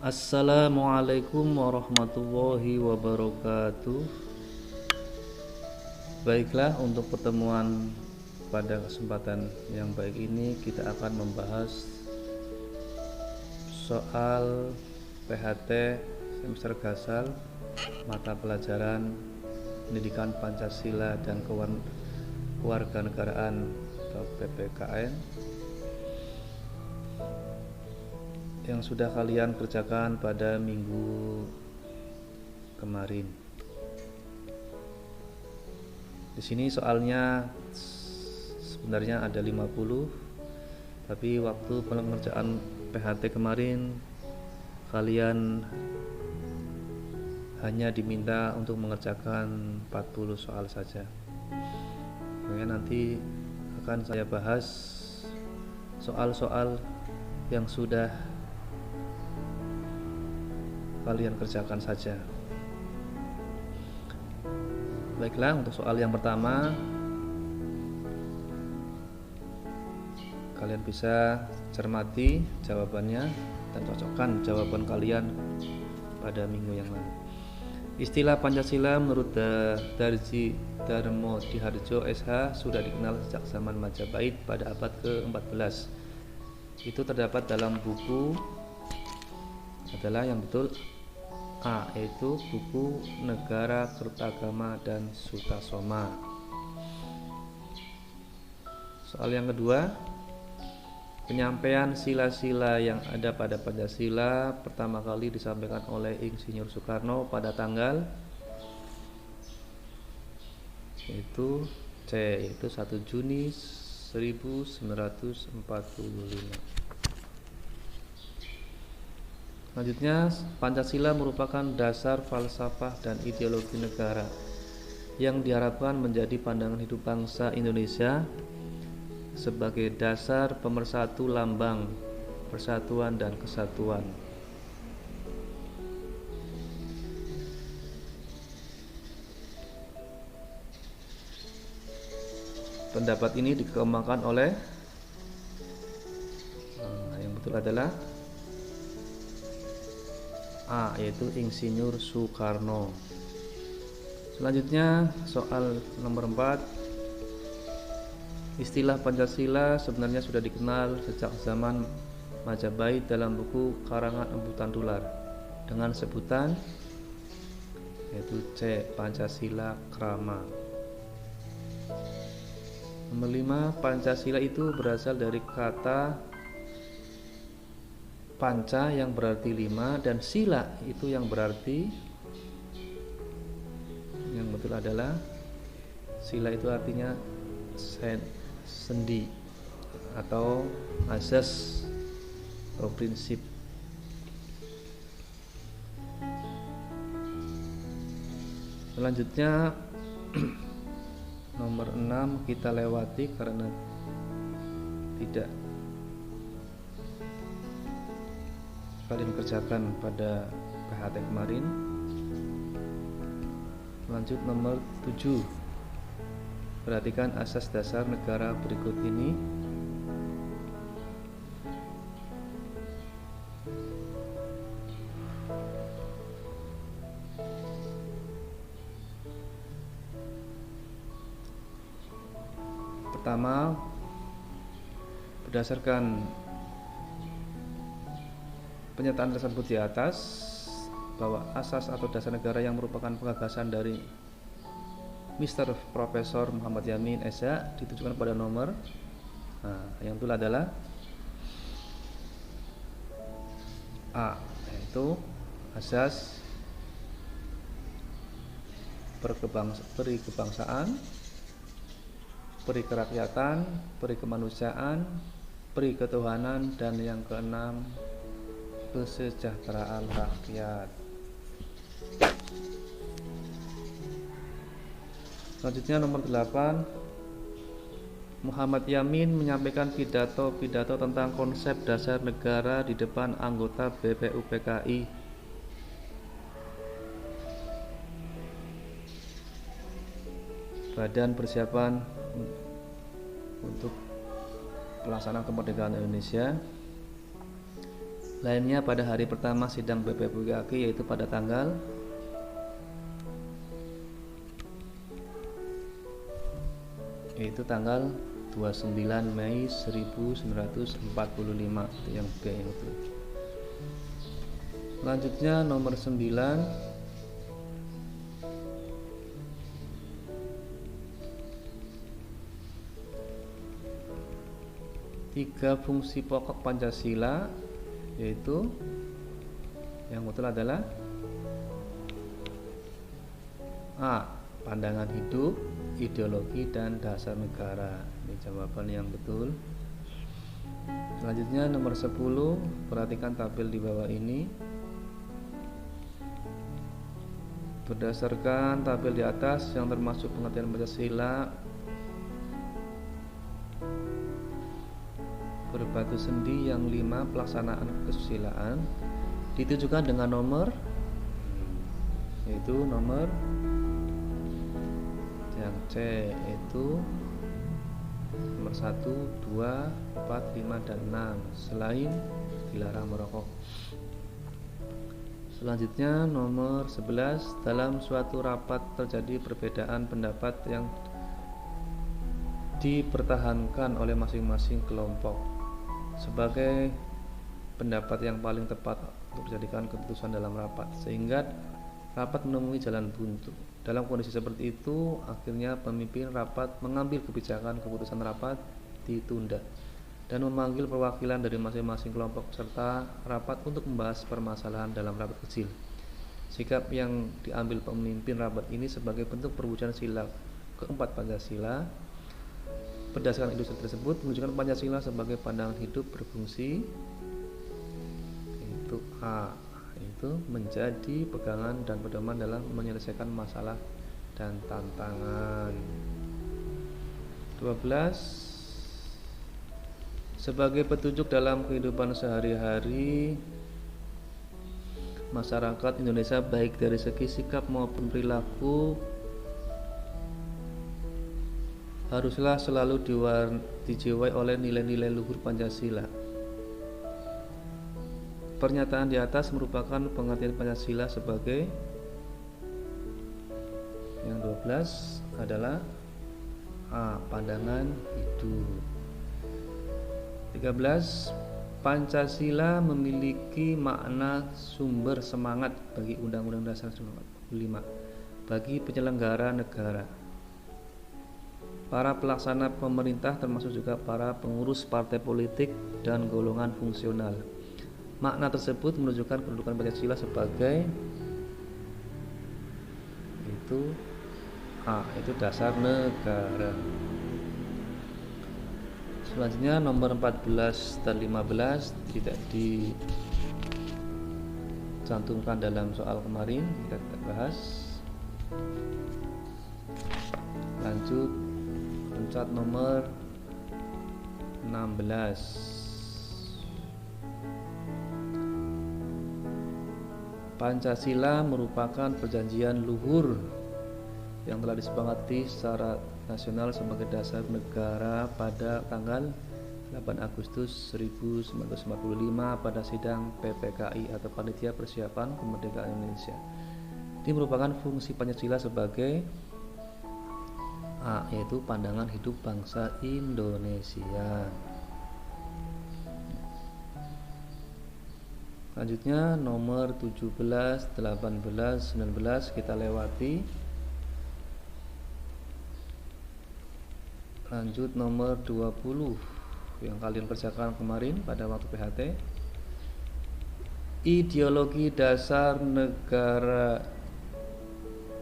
Assalamualaikum warahmatullahi wabarakatuh. Baiklah, untuk pertemuan pada kesempatan yang baik ini kita akan membahas soal PHT semester Gasal mata pelajaran Pendidikan Pancasila dan Kewarganegaraan atau PPKN yang sudah kalian kerjakan pada minggu kemarin. Di sini soalnya sebenarnya ada 50, tapi waktu pengerjaan PHT kemarin kalian hanya diminta untuk mengerjakan 40 soal saja. Makanya nanti akan saya bahas soal-soal yang sudah kalian kerjakan saja. Baiklah, untuk soal yang pertama kalian bisa cermati jawabannya dan cocokkan jawaban kalian pada minggu yang lalu. Istilah Pancasila menurut Darji Darmo Diharjo SH sudah dikenal sejak zaman Majapahit pada abad ke-14. Itu terdapat dalam buku adalah yang betul A, yaitu buku Negara Kertagama dan Sutasoma. Soal yang kedua, penyampaian sila-sila yang ada pada Pancasila pertama kali disampaikan oleh Insinyur Soekarno pada tanggal yaitu C, yaitu 1 Juni 1945. Selanjutnya, Pancasila merupakan dasar falsafah dan ideologi negara yang diharapkan menjadi pandangan hidup bangsa Indonesia sebagai dasar pemersatu lambang persatuan dan kesatuan. Pendapat ini dikembangkan oleh yang betul adalah A, yaitu Insinyur Soekarno. Selanjutnya soal nomor 4. Istilah Pancasila sebenarnya sudah dikenal sejak zaman Majapahit dalam buku karangan Empu Tantular dengan sebutan yaitu C, Pancasila Krama. Nomor 5, Pancasila itu berasal dari kata Panca yang berarti 5 dan sila itu yang berarti, yang betul adalah sila itu artinya sendi atau asas atau prinsip. Selanjutnya nomor 6 kita lewati karena tidak kalian kerjakan pada PHT kemarin. Lanjut nomor 7. Perhatikan asas dasar negara berikut ini. Pertama, berdasarkan pernyataan tersebut di atas bahwa asas atau dasar negara yang merupakan penggagasan dari Mr. Profesor Muhammad Yamin SH ditujukan pada nomor yang betul adalah A, yaitu asas perikebangsaan, perikerakyatan, perikemanusiaan, periketuhanan, dan yang keenam kesejahteraan rakyat. Selanjutnya nomor 8, Muhammad Yamin menyampaikan pidato tentang konsep dasar negara di depan anggota BPUPKI. Badan Persiapan untuk Pelaksanaan Kemerdekaan Indonesia lainnya pada hari pertama sidang PPPKI, yaitu pada tanggal 29 Mei 1945, yang B itu. Selanjutnya nomor 9, tiga fungsi pokok Pancasila, yaitu yang betul adalah A. Pandangan hidup, ideologi, dan dasar negara. Ini jawaban yang betul. Selanjutnya nomor 10, perhatikan tabel di bawah ini. Berdasarkan tabel di atas yang termasuk pengertian Pancasila, berbatu sendi yang 5 pelaksanaan kesusilaan ditujukan dengan nomor, yaitu nomor yang C, yaitu nomor 1, 2, 4, 5, dan 6, selain dilarang merokok. Selanjutnya nomor 11, dalam suatu rapat terjadi perbedaan pendapat yang dipertahankan oleh masing-masing kelompok sebagai pendapat yang paling tepat untuk dijadikan keputusan dalam rapat, sehingga rapat menemui jalan buntu. Dalam kondisi seperti itu, akhirnya pemimpin rapat mengambil kebijakan keputusan rapat ditunda dan memanggil perwakilan dari masing-masing kelompok peserta rapat untuk membahas permasalahan dalam rapat kecil. Sikap yang diambil pemimpin rapat ini sebagai bentuk perwujudan sila keempat Pancasila. Berdasarkan industri tersebut menunjukkan Pancasila sebagai pandangan hidup berfungsi, itu A, itu menjadi pegangan dan pedoman dalam menyelesaikan masalah dan tantangan. 12, sebagai petunjuk dalam kehidupan sehari-hari masyarakat Indonesia baik dari segi sikap maupun perilaku haruslah selalu dijiwai oleh nilai-nilai luhur Pancasila. Pernyataan di atas merupakan pengertian Pancasila sebagai, yang 12 adalah A. Pandangan hidup. 13. Pancasila memiliki makna sumber semangat bagi Undang-Undang Dasar 45 bagi penyelenggara negara, para pelaksana pemerintah, termasuk juga para pengurus partai politik dan golongan fungsional. Makna tersebut menunjukkan kedudukan Pancasila sebagai, itu A, itu dasar negara. Selanjutnya nomor 14 dan 15 tidak dicantumkan dalam soal kemarin, kita tidak bahas. Lanjut, pencet nomor 16. Pancasila merupakan perjanjian luhur yang telah disepakati secara nasional sebagai dasar negara pada tanggal 8 Agustus 1945 pada sidang PPKI atau Panitia Persiapan Kemerdekaan Indonesia. Ini merupakan fungsi Pancasila sebagai A, yaitu pandangan hidup bangsa Indonesia. Selanjutnya nomor 17, 18, 19 kita lewati. Lanjut nomor 20 yang kalian kerjakan kemarin pada waktu PHT. Ideologi dasar negara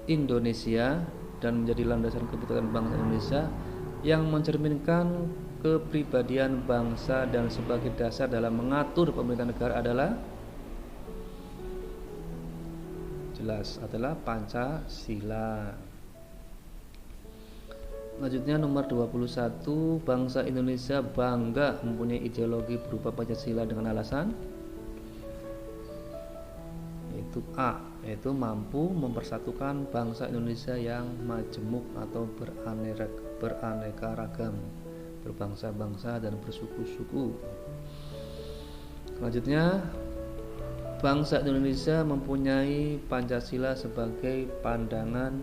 Indonesia dan menjadi landasan keputusan bangsa Indonesia yang mencerminkan kepribadian bangsa dan sebagai dasar dalam mengatur pemerintahan negara adalah, jelas, adalah Pancasila. Selanjutnya nomor 21, bangsa Indonesia bangga mempunyai ideologi berupa Pancasila dengan alasan, yaitu A, yaitu mampu mempersatukan bangsa Indonesia yang majemuk atau beraneka ragam, berbangsa-bangsa dan bersuku-suku. Selanjutnya bangsa Indonesia mempunyai Pancasila sebagai pandangan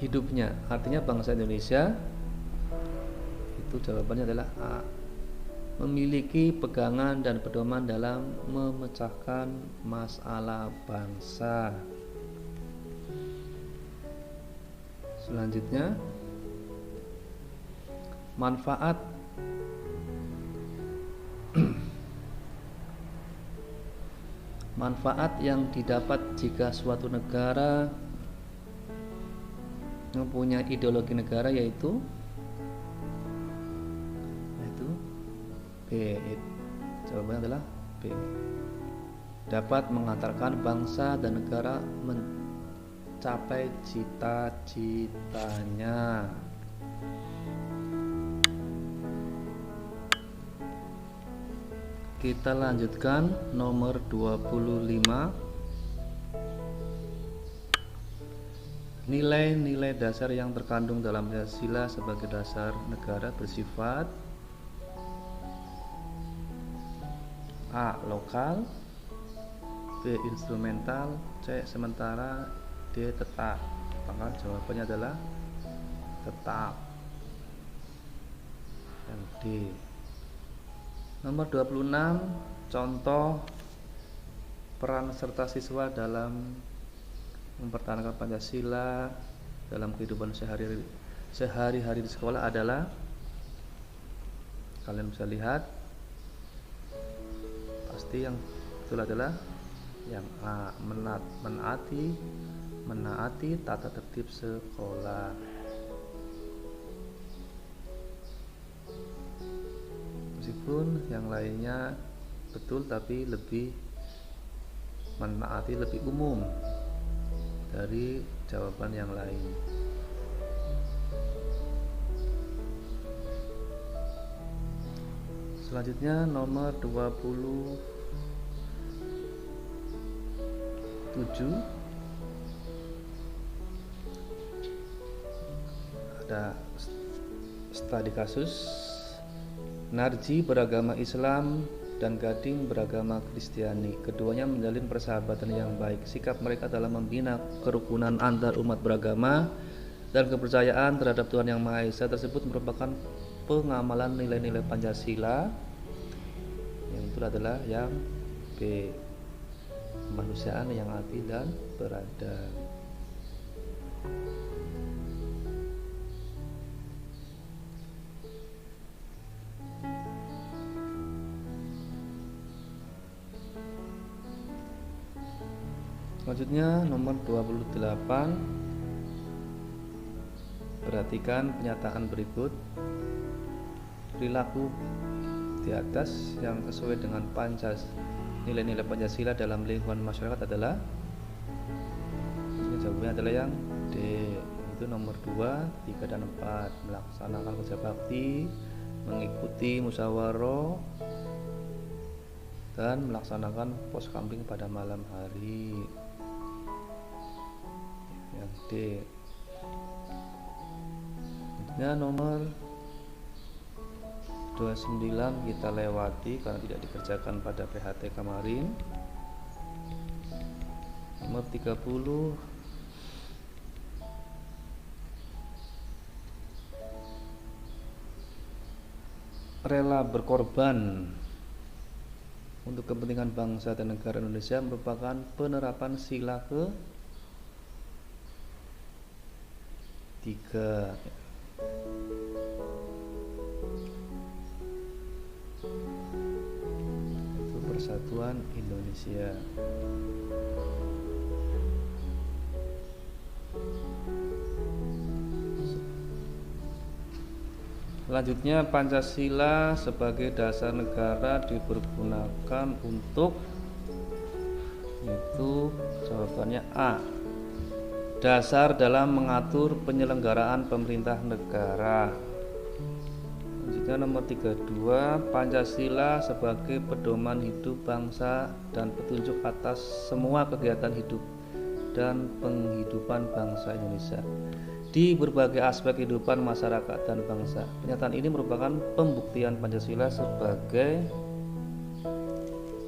hidupnya. Artinya bangsa Indonesia itu jawabannya adalah A, memiliki pegangan dan pedoman dalam memecahkan masalah bangsa. Selanjutnya, manfaat yang didapat jika suatu negara mempunyai ideologi negara yaitu B. Jawabannya adalah B. Dapat mengantarkan bangsa dan negara mencapai cita-citanya. Kita lanjutkan nomor 25. Nilai-nilai dasar yang terkandung dalam Pancasila sebagai dasar negara bersifat A. Lokal, B. Instrumental, C. Sementara, D. Tetap. Maka jawabannya adalah tetap. Yang D. Nomor 26. Contoh peran serta siswa dalam mempertahankan Pancasila dalam kehidupan sehari-hari di sekolah adalah, kalian bisa lihat pasti yang betul adalah yang A, menaati tata tertib sekolah. Meskipun yang lainnya betul, tapi lebih menaati lebih umum dari jawaban yang lain. Selanjutnya nomor 27. Ada studi kasus. Narji beragama Islam dan Gading beragama Kristiani. Keduanya menjalin persahabatan yang baik. Sikap mereka dalam membina kerukunan antar umat beragama dan kepercayaan terhadap Tuhan Yang Maha Esa tersebut merupakan pengamalan nilai-nilai Pancasila. Yang itu adalah yang B, kemanusiaan yang adil dan beradab. Selanjutnya nomor 28. Perhatikan pernyataan berikut. Perilaku di atas yang sesuai dengan nilai-nilai Pancasila dalam lingkungan masyarakat adalah, jawabannya adalah yang D, itu nomor 2, 3 dan 4. Melaksanakan kerja bakti, mengikuti musyawarah, dan melaksanakan pos kamling pada malam hari. Yang D. Nomor 29 kita lewati karena tidak dikerjakan pada PHT kemarin. Nomor 30. Rela berkorban untuk kepentingan bangsa dan negara Indonesia merupakan penerapan sila ke-3, itu Persatuan Indonesia. Selanjutnya, Pancasila sebagai dasar negara dipergunakan untuk, itu jawabannya A, dasar dalam mengatur penyelenggaraan pemerintah negara. Selanjutnya nomor 32, Pancasila sebagai pedoman hidup bangsa dan petunjuk atas semua kegiatan hidup dan penghidupan bangsa Indonesia di berbagai aspek kehidupan masyarakat dan bangsa. Pernyataan ini merupakan pembuktian Pancasila sebagai,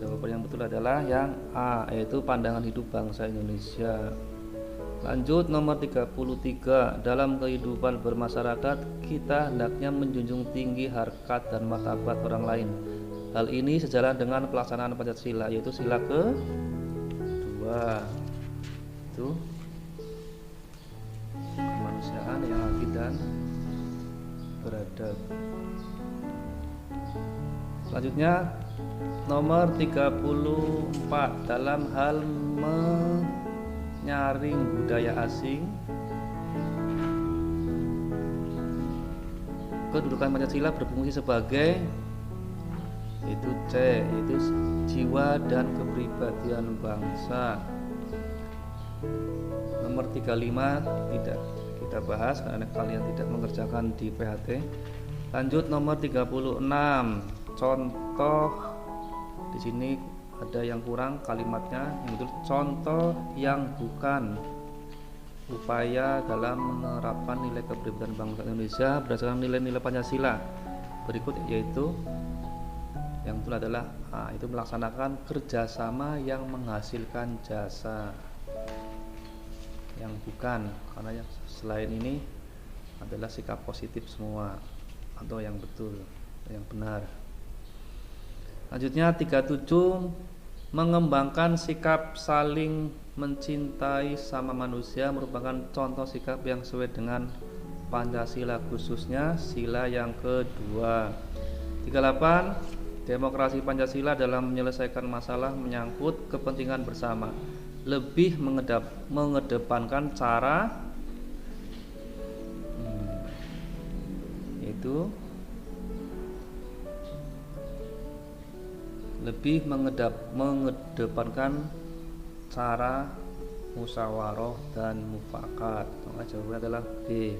jawaban yang betul adalah yang A, yaitu pandangan hidup bangsa Indonesia. Lanjut nomor 33. Dalam kehidupan bermasyarakat, kita hendaknya menjunjung tinggi harkat dan martabat orang lain. Hal ini sejalan dengan pelaksanaan Pancasila, yaitu sila kedua, itu kemanusiaan yang adil dan beradab. Selanjutnya nomor 34. Dalam hal menyaring budaya asing, kedudukan Pancasila berfungsi sebagai itu C, yaitu jiwa dan kepribadian bangsa. Nomor 35 tidak kita bahas karena kalian tidak mengerjakan di PHT. Lanjut nomor 36. Contoh, di sini ada yang kurang kalimatnya, yang betul contoh yang bukan upaya dalam menerapkan nilai kepribadian bangsa Indonesia berdasarkan nilai-nilai Pancasila berikut, yaitu yang betul adalah itu melaksanakan kerjasama yang menghasilkan jasa. Yang bukan, karena yang selain ini adalah sikap positif semua atau yang betul, yang benar. Lanjutnya 37. Mengembangkan sikap saling mencintai sama manusia merupakan contoh sikap yang sesuai dengan Pancasila, khususnya sila yang kedua. 38. Demokrasi Pancasila dalam menyelesaikan masalah menyangkut kepentingan bersama, lebih mengedepankan cara itu lebih mengedepankan cara musyawarah dan mufakat. Maka jawabannya adalah B.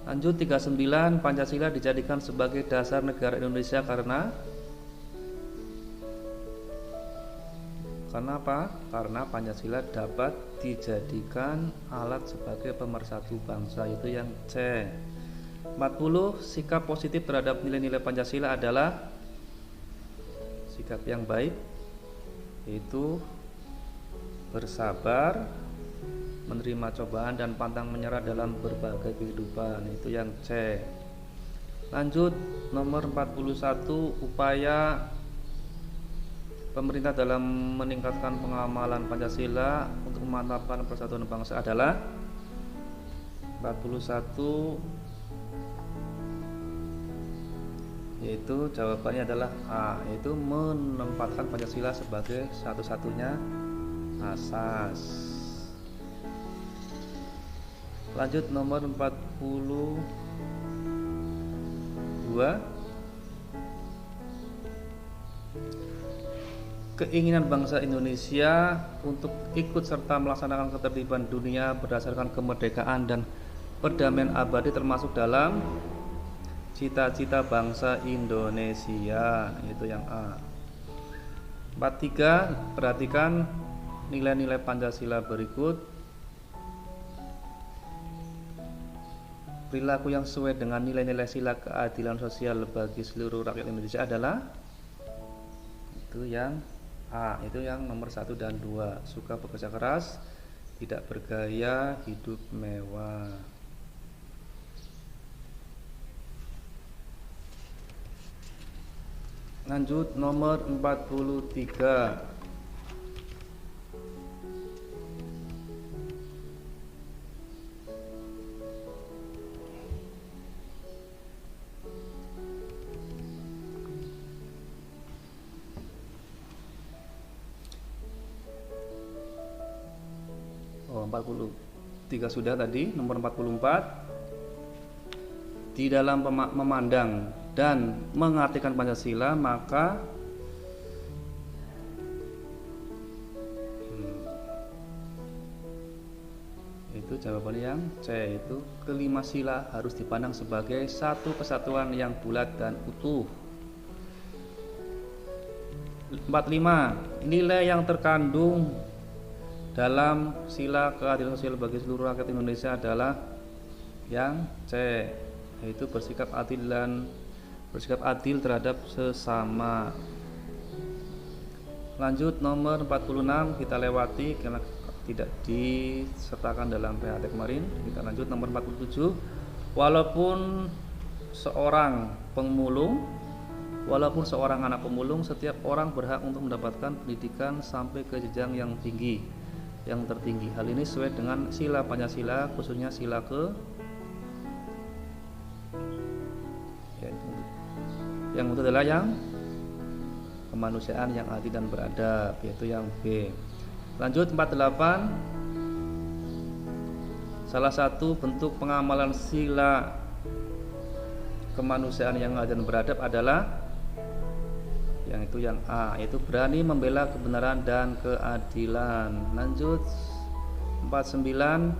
Lanjut 39. Pancasila dijadikan sebagai dasar negara Indonesia karena apa? Karena Pancasila dapat dijadikan alat sebagai pemersatu bangsa, itu yang C. 40. Sikap positif terhadap nilai-nilai Pancasila adalah sikap yang baik, yaitu bersabar, menerima cobaan dan pantang menyerah dalam berbagai kehidupan, itu yang C. Lanjut nomor 41. Upaya pemerintah dalam meningkatkan pengamalan Pancasila untuk memantapkan persatuan bangsa adalah 41, yaitu jawabannya adalah A, yaitu menempatkan Pancasila sebagai satu-satunya asas. Lanjut nomor 42. Keinginan bangsa Indonesia untuk ikut serta melaksanakan ketertiban dunia berdasarkan kemerdekaan dan perdamaian abadi termasuk dalam cita-cita bangsa Indonesia, itu yang A. 43. Perhatikan nilai-nilai Pancasila berikut. Perilaku yang sesuai dengan nilai-nilai sila keadilan sosial bagi seluruh rakyat Indonesia adalah itu yang A, itu yang nomor 1 dan 2. Suka bekerja keras, tidak bergaya hidup mewah. Lanjut nomor 43. Oh, 43 sudah tadi. Nomor 44. Di dalam memandang dan mengartikan Pancasila, maka itu jawabannya yang C, itu kelima sila harus dipandang sebagai satu kesatuan yang bulat dan utuh. 45. Nilai yang terkandung dalam sila keadilan sosial bagi seluruh rakyat Indonesia adalah yang C, yaitu bersikap adil terhadap sesama. Lanjut nomor 46 kita lewati karena tidak disertakan dalam PHT kemarin. Kita lanjut nomor 47. Walaupun seorang anak pemulung, setiap orang berhak untuk mendapatkan pendidikan sampai ke jenjang yang tinggi, yang tertinggi. Hal ini sesuai dengan sila Pancasila, khususnya sila yang itu adalah yang kemanusiaan yang adil dan beradab, yaitu yang B. Lanjut 48. Salah satu bentuk pengamalan sila kemanusiaan yang adil dan beradab adalah yang itu yang A, yaitu berani membela kebenaran dan keadilan. Lanjut 49.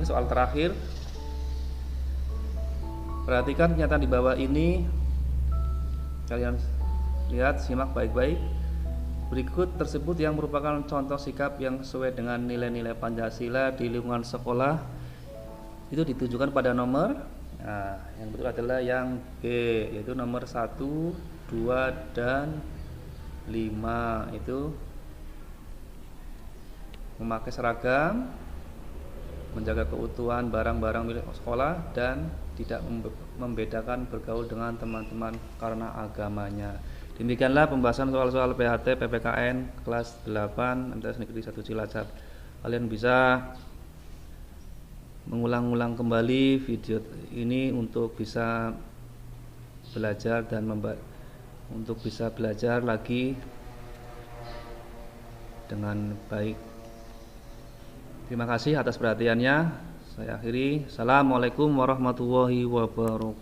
Soal terakhir. Perhatikan kenyataan di bawah ini. Kalian lihat, simak baik-baik. Berikut tersebut yang merupakan contoh sikap yang sesuai dengan nilai-nilai Pancasila di lingkungan sekolah. Itu ditujukan pada nomor. Nah, yang betul adalah yang B, yaitu nomor 1, 2, dan 5. Itu memakai seragam, menjaga keutuhan barang-barang milik sekolah, dan tidak membedakan bergaul dengan teman-teman karena agamanya. Demikianlah pembahasan soal-soal PHT PPKN kelas 8 MTS Negeri 1 Cilacap. Kalian bisa mengulang-ulang kembali video ini untuk bisa belajar dan untuk bisa belajar lagi dengan baik. Terima kasih atas perhatiannya. Saya akhiri. Assalamualaikum warahmatullahi wabarakatuh.